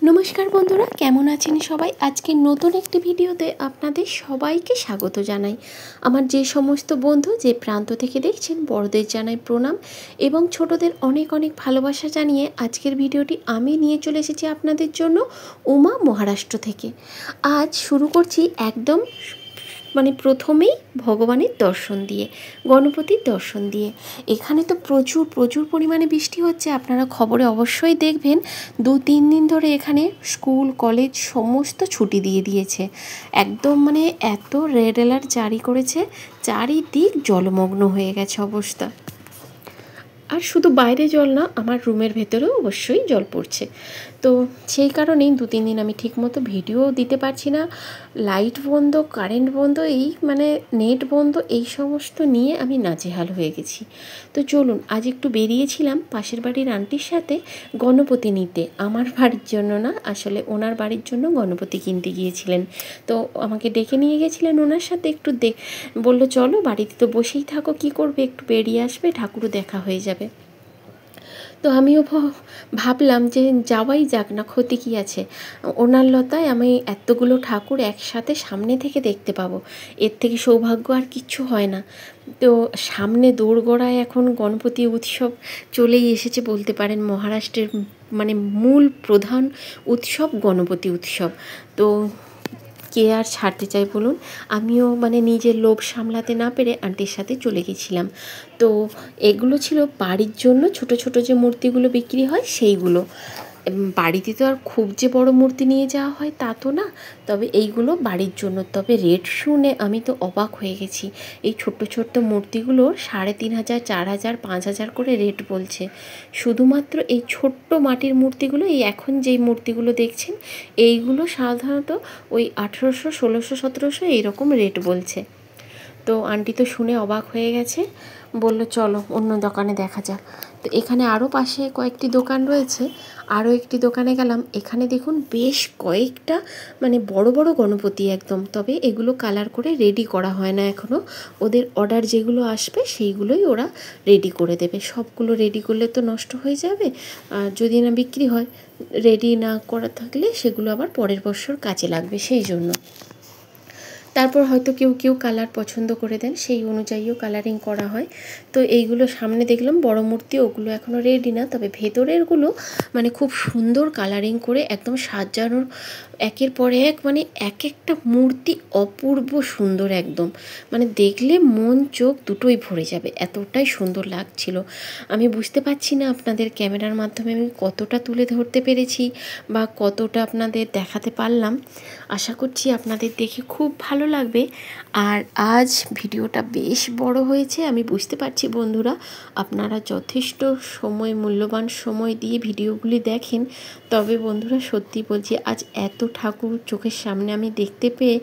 নমস্কার বন্ধুরা, কেমন আছেন সবাই? আজকে নতুন একটি ভিডিওতে আপনাদের সবাইকে স্বাগত জানাই। আমার যে সমস্ত বন্ধু যে প্রান্ত থেকে দেখছেন, বড়দের জানাই প্রণাম এবং ছোটদের অনেক অনেক ভালোবাসা জানিয়ে আজকের ভিডিওটি আমি নিয়ে চলে এসেছি আপনাদের জন্য উমা, মহারাষ্ট্র থেকে। আজ শুরু করছি একদম প্রথমেই ভগবানের দর্শন দিয়ে, গণপতির দর্শন দিয়ে। এখানে তো প্রচুর পরিমাণে বৃষ্টি হচ্ছে, আপনারা খবরে অবশ্যই দেখবেন। 2-3 দিন ধরে এখানে স্কুল কলেজ সমস্ত ছুটি দিয়ে দিয়েছে। একদম এত রেড অ্যালার্ট জারি করেছে, চারিদিক জলমগ্ন হয়ে গেছে অবস্থা। আর শুধু বাইরে জল না, আমার রুমের ভেতরেও অবশ্যই জল পড়ছে। তো সেই কারণেই 2-3 দিন আমি ঠিকমতো ভিডিও দিতে পারছি না। লাইট বন্ধ, কারেন্ট বন্ধ, নেট বন্ধ, এই সমস্ত নিয়ে আমি নাজেহাল হয়ে গেছি। তো চলুন, আজ একটু বেরিয়েছিলাম পাশের বাড়ির আন্টির সাথে গণপতি নিতে। আমার বাড়ির জন্য না, আসলে ওনার বাড়ির জন্য গণপতি কিনতে গিয়েছিলেন। তো আমাকে ডেকে নিয়ে গেছিলেন ওনার সাথে। বললো চলো, বাড়িতে তো বসেই থাকো, কি করবে, একটু বেরিয়ে আসবে, ঠাকুরও দেখা হয়ে যাবে। তো আমিও ভাবলাম যে যাওয়াই যাক না, ক্ষতি কী আছে। ওনার লতায় আমি এতগুলো ঠাকুর একসাথে সামনে থেকে দেখতে পাবো, এর থেকে সৌভাগ্য আর কিচ্ছু হয় না। তো সামনে দোরগোড়ায় এখন গণপতি উৎসব চলেই এসেছে বলতে পারেন। মহারাষ্ট্রের মূল প্রধান উৎসব গণপতি উৎসব। তো কে আর ছাড়তে চাই বলুন। আমিও নিজের লোভ সামলাতে না পেরে আন্টির সাথে চলে গেছিলাম। তো এগুলো ছিল বাড়ির জন্য ছোট ছোট যে মূর্তিগুলো বিক্রি হয় সেইগুলো। বাড়িতে তো আর খুব যে বড় মূর্তি নিয়ে যাওয়া হয় তা তো না, তবে এইগুলো বাড়ির জন্য। তবে রেট শুনে আমি তো অবাক হয়ে গেছি। এই ছোট্ট মূর্তিগুলো 3,500, 4,000, 5,000 করে রেট বলছে। শুধুমাত্র এই ছোট্ট মাটির মূর্তিগুলো, এই এখন যেই মূর্তিগুলো দেখছেন, এইগুলো সাধারণত ওই 1,800, 1,600, 1,700 এইরকম রেট বলছে। তো আন্টি তো শুনে অবাক হয়ে গেছে, বলল চলো অন্য দোকানে দেখা যাক। তো এখানে আরও পাশে কয়েকটি দোকান রয়েছে, আরও একটি দোকানে গেলাম। এখানে দেখুন বেশ কয়েকটা বড় বড় গণপতি একদম। তবে এগুলো কালার করে রেডি করা হয় না এখনও। ওদের অর্ডার যেগুলো আসবে সেইগুলোই ওরা রেডি করে দেবে। সবগুলো রেডি করলে তো নষ্ট হয়ে যাবে, আর যদি না বিক্রি হয়, রেডি না করা থাকলে সেগুলো আবার পরের বছর কাজে লাগবে, সেই জন্য। তারপর হয়তো কেউ কালার পছন্দ করে দেন, সেই অনুযায়ীও কালারিং করা হয়। তো এইগুলো সামনে দেখলাম বড় মূর্তি, ওগুলো এখনও রেডি না। তবে ভেতরেরগুলো খুব সুন্দর কালারিং করে একদম সাজানোর, একের পর এক এক একটা মূর্তি অপূর্ব সুন্দর একদম। দেখলে মন চোখ দুটোই ভরে যাবে, এতটাই সুন্দর লাগছিল। আমি বুঝতে পারছি না আপনাদের ক্যামেরার মাধ্যমে আমি কতটা তুলে ধরতে পেরেছি বা কতটা আপনাদের দেখাতে পারলাম। আশা করছি আপনাদের দেখে খুব ভালো লাগবে। আর আজ ভিডিওটা বেশ বড় হয়েছে, আমি বুঝতে পারছি বন্ধুরা। আপনারা যথেষ্ট মূল্যবান সময় দিয়ে ভিডিওগুলি দেখেন। তবে বন্ধুরা, সত্যি বলছি, আজ এত ঠাকুর চোখের সামনে আমি দেখতে পেয়ে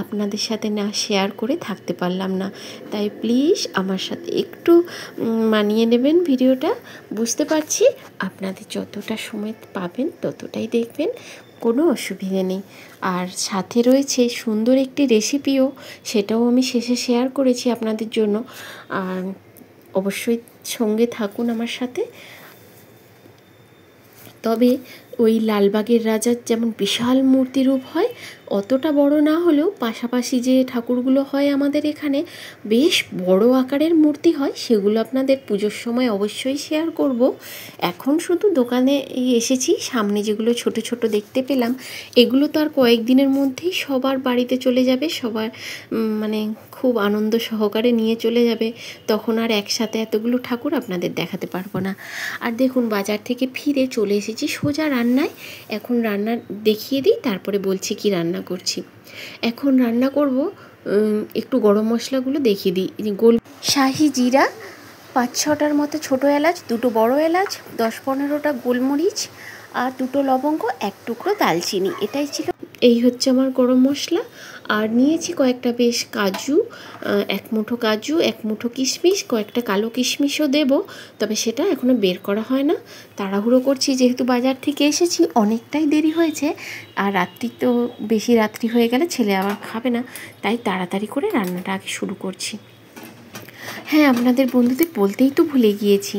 আপনাদের সাথে না শেয়ার করে থাকতে পারলাম না। তাই প্লিজ আমার সাথে একটু মানিয়ে নেবেন ভিডিওটা। বুঝতে পারছি আপনাদের যতটা সময় পাবেন ততটাই দেখবেন, কোনো অসুবিধে নেই। আর সাথে রয়েছে সুন্দর একটি রেসিপিও, সেটাও আমি শেষে শেয়ার করেছি আপনাদের জন্য। আর অবশ্যই সঙ্গে থাকুন আমার সাথে। তবে ওই লালবাগের রাজার যেমন বিশাল মূর্তিরূপ হয়, অতটা বড় না হলেও পাশাপাশি যে ঠাকুরগুলো হয় আমাদের এখানে বেশ বড় আকারের মূর্তি হয়, সেগুলো আপনাদের পুজোর সময় অবশ্যই শেয়ার করব। এখন শুধু দোকানে এসেছি, সামনে যেগুলো ছোট ছোট দেখতে পেলাম, এগুলো তো আর কয়েকদিনের মধ্যেই সবার বাড়িতে চলে যাবে, সবার খুব আনন্দ সহকারে নিয়ে চলে যাবে। তখন আর একসাথে এতগুলো ঠাকুর আপনাদের দেখাতে পারবো না। আর দেখুন, বাজার থেকে ফিরে চলে এসেছি সোজা রান্নায়। এখন রান্না দেখিয়ে দিই, তারপরে বলছি কি রান্না করছি। এখন রান্না করব, একটু গরম মশলাগুলো দেখিয়ে দিই। শাহি জিরা, 5-6টার মতো ছোটো এলাচ, 2টো বড় এলাচ, 10-15টা গোলমরিচ, আর 2টো লবঙ্গ, 1 টুকরো দালচিনি। এটাই ছিল, এই হচ্ছে আমার গরম মশলা। আর নিয়েছি কয়েকটা বেশ কাজু, 1 মুঠো কাজু, 1 মুঠো কিশমিশ, কয়েকটা কালো কিশমিশও দেব, তবে সেটা এখনও বের করা হয় না। তাড়াহুড়ো করছি যেহেতু বাজার থেকে এসেছি, অনেকটাই দেরি হয়েছে। আর রাত্রি তো বেশি রাত্রি হয়ে গেলে ছেলে আবার খাবে না, তাই তাড়াতাড়ি করে রান্নাটা আগে শুরু করছি। হ্যাঁ, আপনাদের বন্ধুদের বলতেই তো ভুলে গিয়েছি,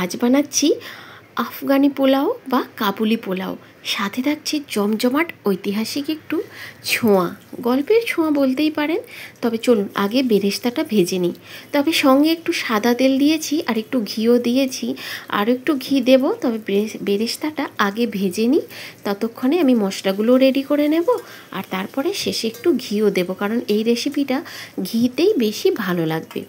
আজ বানাচ্ছি আফগানি পোলাও বা কাবুলি পোলাও। সাথে থাকছে জমজমাট ঐতিহাসিক একটু ছোঁয়া, গল্পের ছোঁয়া বলতেই পারেন। তবে চলুন আগে বেরেস্তাটা ভেজে নিই। তবে সঙ্গে একটু সাদা তেল দিয়েছি আর একটু ঘিও দিয়েছি, আর একটু ঘি দেব। তবে বেরেস্তাটা আগে ভেজে নিই, ততক্ষণে আমি মশলাগুলো রেডি করে নেব। আর তারপরে শেষে একটু ঘিও দেব, কারণ এই রেসিপিটা ঘিতেই বেশি ভালো লাগবে।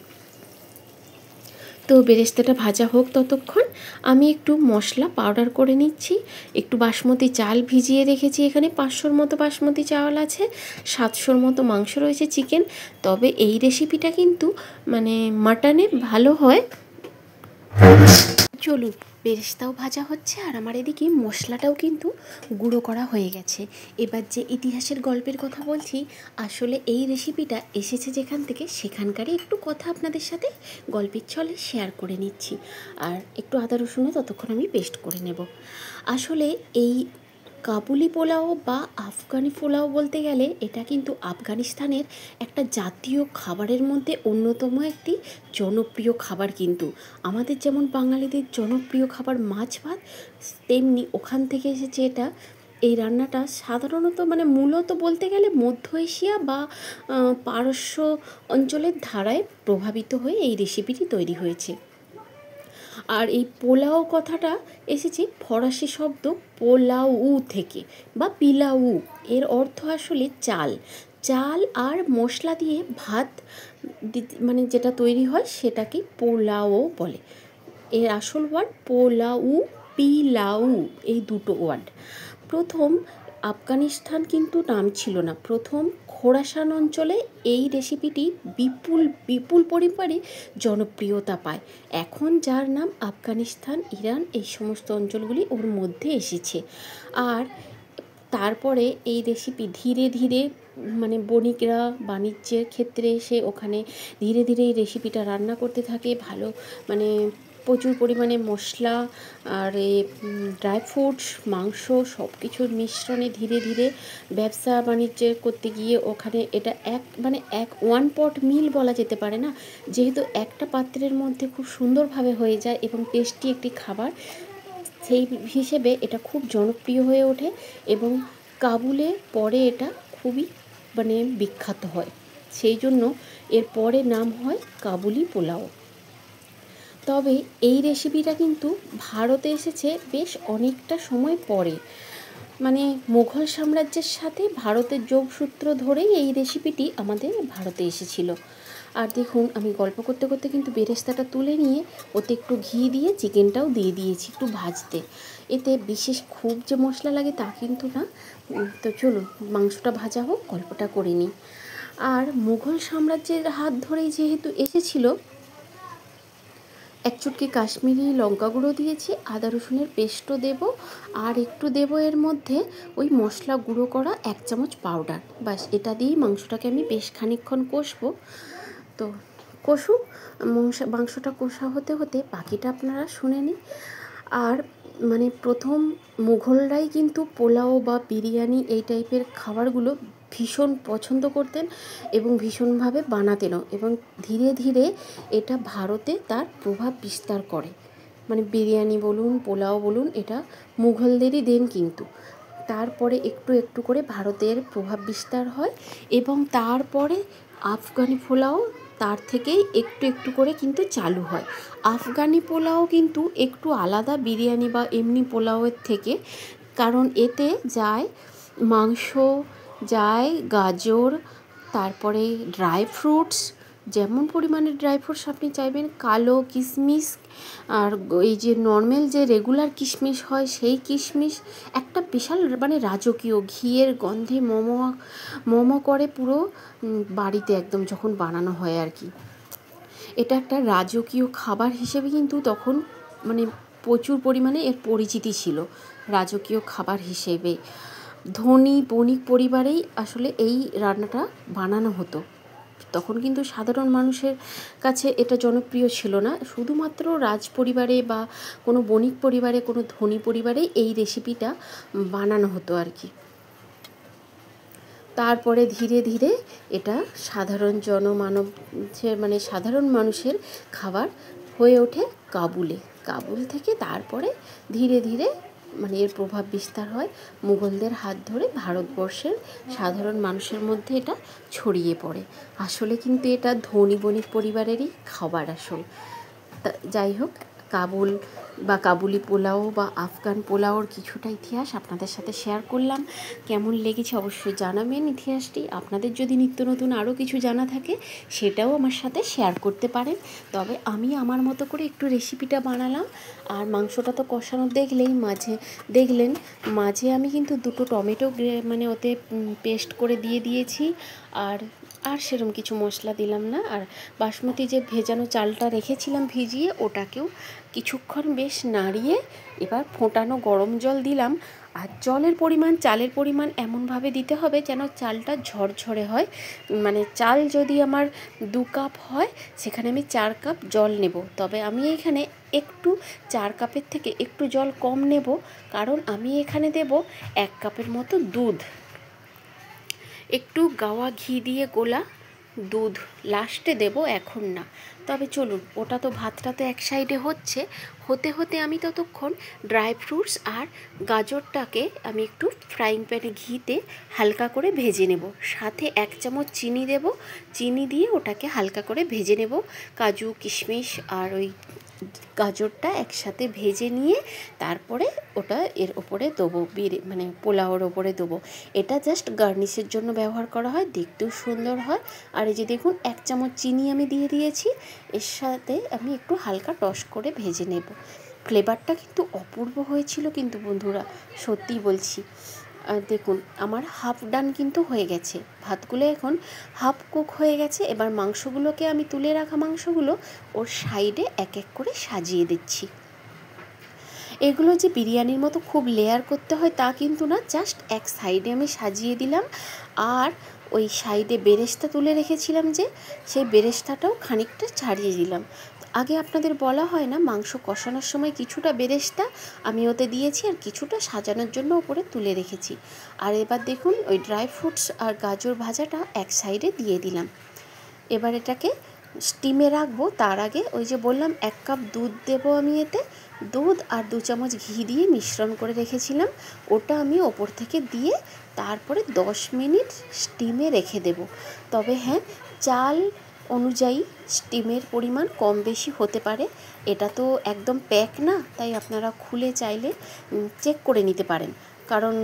তো বেরেস্তাটা ভাজা হোক ততক্ষণ আমি একটু মশলা পাউডার করে নিচ্ছি। একটু বাসমতি চাল ভিজিয়ে রেখেছি, এখানে 500-র মতো বাসমতি চাল আছে, 700-র মতো মাংস রয়েছে চিকেন। তবে এই রেসিপিটা কিন্তু মানে মাটনে ভালো হয়। চলুন, বেরেস্তাও ভাজা হচ্ছে আর আমার এদিকে মশলাটাও কিন্তু গুঁড়ো করা হয়ে গেছে। এবার যে ইতিহাসের গল্পের কথা বলছি, আসলে এই রেসিপিটা এসেছে যেখান থেকে সেখানকারই একটু কথা আপনাদের সাথে গল্পের ছলে শেয়ার করে নিচ্ছি। আর একটু আদা রসুনও ততক্ষণ আমি পেস্ট করে নেব। আসলে এই কাবুলি পোলাও বা আফগানি পোলাও বলতে গেলে এটা কিন্তু আফগানিস্তানের একটা জাতীয় খাবারের মধ্যে অন্যতম একটি জনপ্রিয় খাবার। কিন্তু আমাদের যেমন বাঙালিদের জনপ্রিয় খাবার মাছ ভাত, তেমনি ওখান থেকে এসেছে এটা। এই রান্নাটা সাধারণত মূলত বলতে গেলে মধ্য এশিয়া বা পারস্য অঞ্চলের ধারায় প্রভাবিত হয়ে এই রেসিপিটি তৈরি হয়েছে। আর এই পোলাও কথাটা এসেছে ফরাসি শব্দ পোলাউ থেকে বা পিলাউ। এর অর্থ আসলে চাল। চাল আর মশলা দিয়ে ভাত যেটা তৈরি হয় সেটাকে পোলাও বলে। এর আসল ওয়ার্ড পোলাউ, পিলাউ, এই দুটো ওয়ার্ড। প্রথম আফগানিস্তান কিন্তু নাম ছিল না, প্রথম খোরাসান অঞ্চলে এই রেসিপিটি বিপুল পরিমাণে জনপ্রিয়তা পায়। এখন যার নাম আফগানিস্তান, ইরান, এই সমস্ত অঞ্চলগুলি ওর মধ্যে এসেছে। আর তারপরে এই রেসিপি ধীরে ধীরে বণিকরা বাণিজ্যের ক্ষেত্রে এসে ওখানে ধীরে ধীরে এই রেসিপিটা রান্না করতে থাকে। ভালো প্রচুর পরিমাণে মশলা আর ড্রাই ফ্রুটস, মাংস সব কিছুর মিশ্রণে ধীরে ধীরে ব্যবসা বাণিজ্য করতে গিয়ে ওখানে এটা এক ওয়ান পট মিল বলা যেতে পারে না, যেহেতু একটা পাত্রের মধ্যে খুব সুন্দরভাবে হয়ে যায় এবং টেস্টি একটি খাবার, সেই হিসেবে এটা খুব জনপ্রিয় হয়ে ওঠে এবং কাবুলে পরে এটা খুবই বিখ্যাত হয়। সেই জন্য এর পরে নাম হয় কাবুলি পোলাও। তবে এই রেসিপিটা কিন্তু ভারতে এসেছে বেশ অনেকটা সময় পরে, মুঘল সাম্রাজ্যের সাথে ভারতের যোগসূত্র ধরেই এই রেসিপিটি আমাদের ভারতে এসেছিল। আর দেখুন, আমি গল্প করতে করতে কিন্তু বেরেস্তাটা তুলে নিয়ে ওতে একটু ঘি দিয়ে চিকেনটাও দিয়ে দিয়েছি একটু ভাজতে। এতে বিশেষ খুব যে মশলা লাগে তা কিন্তু না। তো চলুন মাংসটা ভাজা হোক, গল্পটা করে নিই। আর মুঘল সাম্রাজ্যের হাত ধরেই যেহেতু এসেছিল, এক চুটকি কাশ্মীরি লঙ্কা গুঁড়ো দিয়েছি, আদা রসুনের পেস্টও দেব, আর একটু দেব এর মধ্যে ওই মশলা গুঁড়ো করা 1 চামচ পাউডার। বাস, এটা দিয়েই মাংসটাকে আমি বেশ খানিকক্ষণ কষবো। তো কষুক, মাংসটা কষা হতে হতে বাকিটা আপনারা শুনে নিন। আর প্রথম মুঘলরাই কিন্তু পোলাও বা বিরিয়ানি এই টাইপের খাবারগুলো ভীষণ পছন্দ করতেন এবং ভীষণভাবে বানাতেনও, এবং ধীরে ধীরে এটা ভারতে তার প্রভাব বিস্তার করে। বিরিয়ানি বলুন, পোলাও বলুন, এটা মুঘলদেরই দেন। কিন্তু তারপরে একটু একটু করে ভারতের প্রভাব বিস্তার হয় এবং তারপরে আফগানি পোলাও তার থেকেই একটু একটু করে কিন্তু চালু হয়। আফগানি পোলাও কিন্তু একটু আলাদা বিরিয়ানি বা এমনি পোলাওয়ের থেকে, কারণ এতে যায় মাংস, যায় গাজর, তারপরে ড্রাই ফ্রুটস, যেমন পরিমাণে ড্রাই ফ্রুটস আপনি চাইবেন, কালো কিশমিশ, আর এই যে নর্মাল যে রেগুলার কিশমিশ হয় সেই কিশমিশ, একটা বিশাল রাজকীয় ঘিয়ের গন্ধে মোমো করে পুরো বাড়িতে একদম যখন বানানো হয় আর কি। এটা একটা রাজকীয় খাবার হিসেবে কিন্তু তখন প্রচুর পরিমাণে এর পরিচিতি ছিল রাজকীয় খাবার হিসেবে। ধনী বণিক পরিবারেই আসলে এই রান্নাটা বানানো হতো। তখন কিন্তু সাধারণ মানুষের কাছে এটা জনপ্রিয় ছিল না, শুধুমাত্র রাজ পরিবারে বা কোনো বণিক পরিবারে, কোনো ধনী পরিবারে এই রেসিপিটা বানানো হতো আর কি। তারপরে ধীরে ধীরে এটা সাধারণ সাধারণ মানুষের খাবার হয়ে ওঠে কাবুল থেকে। তারপরে ধীরে ধীরে মানে এর প্রভাব বিস্তার হয় মুঘলদের হাত ধরে ভারতবর্ষের সাধারণ মানুষের মধ্যে এটা ছড়িয়ে পড়ে। আসলে কিন্তু এটা ধনী বণিক পরিবারেরই খাবার আসল। যাই হোক, কাবুল বা কাবুলি পোলাও বা আফগান পোলাওর কিছুটা ইতিহাস আপনাদের সাথে শেয়ার করলাম। কেমন লেগেছে অবশ্যই জানাবেন ইতিহাসটি। আপনাদের যদি নিত্য নতুন আরও কিছু জানা থাকে সেটাও আমার সাথে শেয়ার করতে পারেন। তবে আমি আমার মতো করে একটু রেসিপিটা বানালাম। আর মাংসটা তো কষানো দেখলেন মাঝে আমি কিন্তু 2টো টমেটো মানে ওতে পেস্ট করে দিয়েছি। আর সেরকম কিছু মশলা দিলাম না। আর বাসমতি যে ভেজানো চালটা রেখেছিলাম ভিজিয়ে, ওটাকেও কিছুক্ষণ বেশ নাড়িয়ে এবার ফোটানো গরম জল দিলাম। আর চালের পরিমাণ এমনভাবে দিতে হবে যেন চালটা ঝরঝরে হয়। মানে চাল যদি আমার 2 কাপ হয় সেখানে আমি 4 কাপ জল নেব। তবে আমি এখানে একটু 4 কাপের থেকে একটু জল কম নেব, কারণ আমি এখানে দেব 1 কাপের মতো দুধ। একটু গাওয়া ঘি দিয়ে গোলা দুধ লাস্টে দেব, এখন না। তবে চলুন, ওটা তো ভাতটা তো এক সাইডে হতে হতে আমি ততক্ষণ ড্রাই ফ্রুটস আর গাজরটাকে আমি একটু ফ্রাইং প্যানে ঘিতে হালকা করে ভেজে নেব। সাথে 1 চামচ চিনি দেব। চিনি দিয়ে ওটাকে হালকা করে ভেজে নেব। কাজু কিশমিশ আর ওই গাজরটা একসাথে ভেজে নিয়ে তারপরে ওটা এর ওপরে দেবো, মানে পোলাওর ওপরে দেবো। এটা জাস্ট গার্নিশের জন্য ব্যবহার করা হয়, দেখতেও সুন্দর হয়। আর এই যে দেখুন 1 চামচ চিনি আমি দিয়ে দিয়েছি, এর সাথে আমি একটু হালকা টস করে ভেজে নেব। ফ্লেভারটা কিন্তু অপূর্ব হয়েছিল কিন্তু বন্ধুরা, সত্যি বলছি। আর দেখুন আমার হাফ ডান কিন্তু হয়ে গেছে, ভাতগুলো এখন হাফ কুক হয়ে গেছে। এবার মাংসগুলোকে আমি তুলে রাখা মাংসগুলো ওর সাইডে এক এক করে সাজিয়ে দিচ্ছি। এগুলো যে বিরিয়ানির মতো খুব লেয়ার করতে হয় তা কিন্তু না, জাস্ট এক সাইডে আমি সাজিয়ে দিলাম। আর ওই সাইডে বেরেস্তা তুলে রেখেছিলাম যে, সেই বেরেস্তাটাও খানিকটা ছাড়িয়ে দিলাম। আগে আপনাদের বলা হয় না, মাংস কষানোর সময় কিছুটা বেরেস্তা আমি ওতে দিয়েছি আর কিছুটা সাজানোর জন্য ওপরে তুলে রেখেছি। আর এবার দেখুন ওই ড্রাই ফ্রুটস আর গাজর ভাজাটা এক সাইডে দিয়ে দিলাম। এবার এটাকে স্টিমে রাখবো। তার আগে ওই যে বললাম 1 কাপ দুধ দেবো আমি এতে। দুধ আর 2 চামচ ঘি দিয়ে মিশ্রণ করে রেখেছিলাম, ওটা আমি ওপর থেকে দিয়ে তারপরে 10 মিনিট স্টিমে রেখে দেব। তবে হ্যাঁ, চাল অনুযায়ী স্টিমের পরিমাণ কম বেশি হতে পারে। এটা তো একদম প্যাক না, তাই আপনারা খুলে চাইলে চেক করে নিতে পারেন। কারণ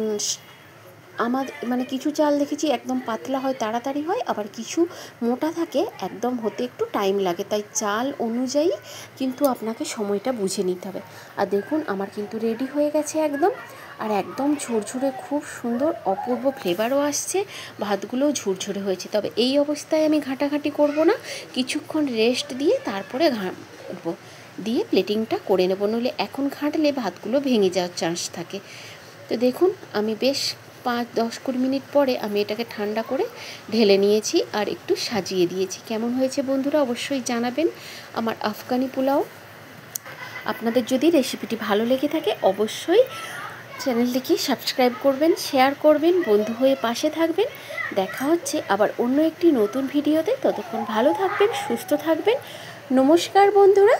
আমার মানে কিছু চাল দেখেছি একদম পাতলা হয়, তাড়াতাড়ি হয়, আবার কিছু মোটা থাকে, একদম হতে একটু টাইম লাগে। তাই চাল অনুযায়ী কিন্তু আপনাকে সময়টা বুঝে নিতে হবে। আর দেখুন আমার কিন্তু রেডি হয়ে গেছে একদম। আর একদম ঝুরঝুরে, খুব সুন্দর অপূর্ব ফ্লেভারও আসছে, ভাতগুলোও ঝুরঝুরে হয়েছে। তবে এই অবস্থায় আমি ঘাঁটাঘাঁটি করব না, কিছুক্ষণ রেস্ট দিয়ে তারপরে ঘাঁটবো, দিয়ে প্লেটিংটা করে নেবো। নইলে এখন ঘাঁটলে ভাতগুলো ভেঙে যাওয়ার চান্স থাকে। তো দেখুন আমি বেশ 5-10-20 মিনিট পরে আমি এটাকে ঠান্ডা করে ঢেলে নিয়েছি আর একটু সাজিয়ে দিয়েছি। কেমন হয়েছে বন্ধুরা অবশ্যই জানাবেন। আমার আফগানি পোলাও, আপনাদের যদি রেসিপিটি ভালো লেগে থাকে অবশ্যই চ্যানেলটিকে সাবস্ক্রাইব করবেন, শেয়ার করবেন, বন্ধু হয়ে পাশে থাকবেন। দেখা হচ্ছে আবার অন্য একটি নতুন ভিডিওতে। ততক্ষণ ভালো থাকবেন, সুস্থ থাকবেন। নমস্কার বন্ধুরা।